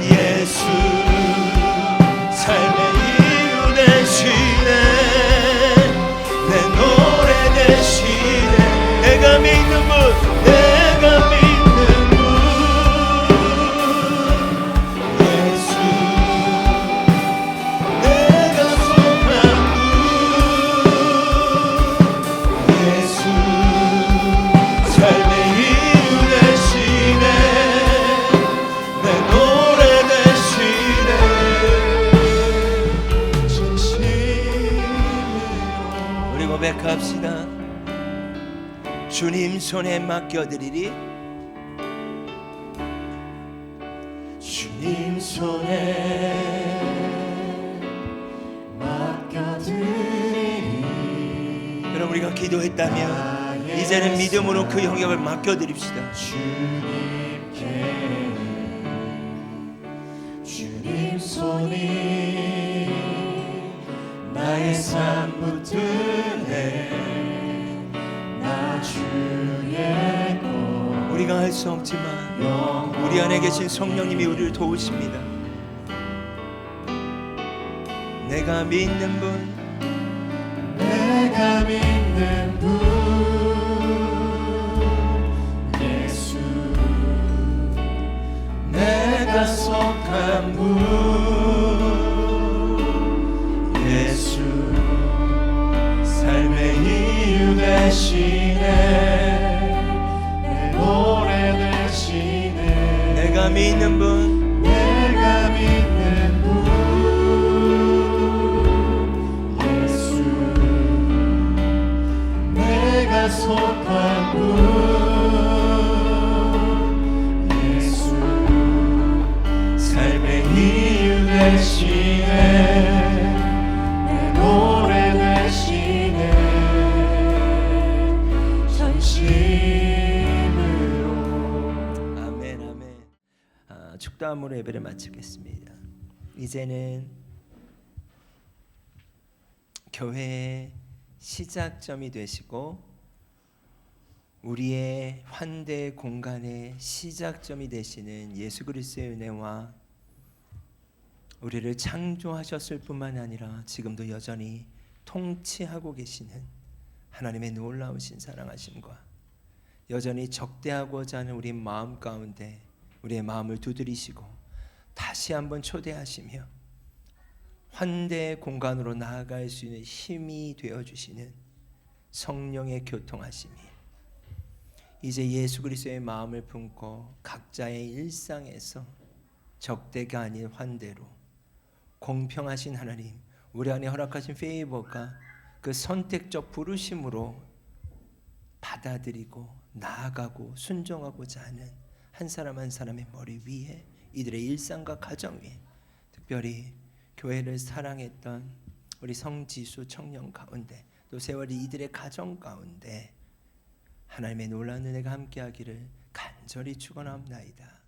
예수. 삶의 이유 되시네. 내 노래 되시네. 내가 믿는 분, 내가 믿는 분, 예수. 내가 속한 분, 예수. 삶의 이유 되시네. 내 노래 되시네. 진심으로 우리 고백합시다. 주님 손에 맡겨드리리. 주님 손에 맡겨드리리. 여러분, 우리가 기도했다면 이제는 믿음으로 그 영역을 맡겨드립시다. 주님께 주님 손이 나의 삶 붙드네. 나 주의 것 우리가 할 수 없지만 우리 안에 계신 성령님이 우리를 도우십니다. 내가 믿는 분, 내가 믿는 분, 예수. 내가 속한 분, 예수. 삶의 이유 되시네. 내 노래 되시네. 내가 믿는 분, 내가 믿는 분, 예수. 내가 속한 분, 예수. 삶의 이유 되시네. 내 노래 되시네. 전심으로. 아멘, 아멘. 축도함으로 예배를 마치겠습니다. 이제는 교회의 시작점이 되시고 우리의 환대 공간의 시작점이 되시는 예수 그리스도의 은혜와 우리를 창조하셨을 뿐만 아니라 지금도 여전히 통치하고 계시는 하나님의 놀라우신 사랑하심과 여전히 적대하고자 하는 우리 마음 가운데 우리의 마음을 두드리시고 다시 한번 초대하시며 환대의 공간으로 나아갈 수 있는 힘이 되어주시는 성령의 교통하심이 이제 예수 그리스도의 마음을 품고 각자의 일상에서 적대가 아닌 환대로 공평하신 하나님, 우리 안에 허락하신 페이버가 그 선택적 부르심으로 받아들이고 나아가고 순종하고자 하는 한 사람 한 사람의 머리 위에 이들의 일상과 가정 위에 특별히 교회를 사랑했던 우리 성지수 청년 가운데 또 세월이 이들의 가정 가운데 하나님의 놀라운 은혜가 함께하기를 간절히 축원하옵나이다.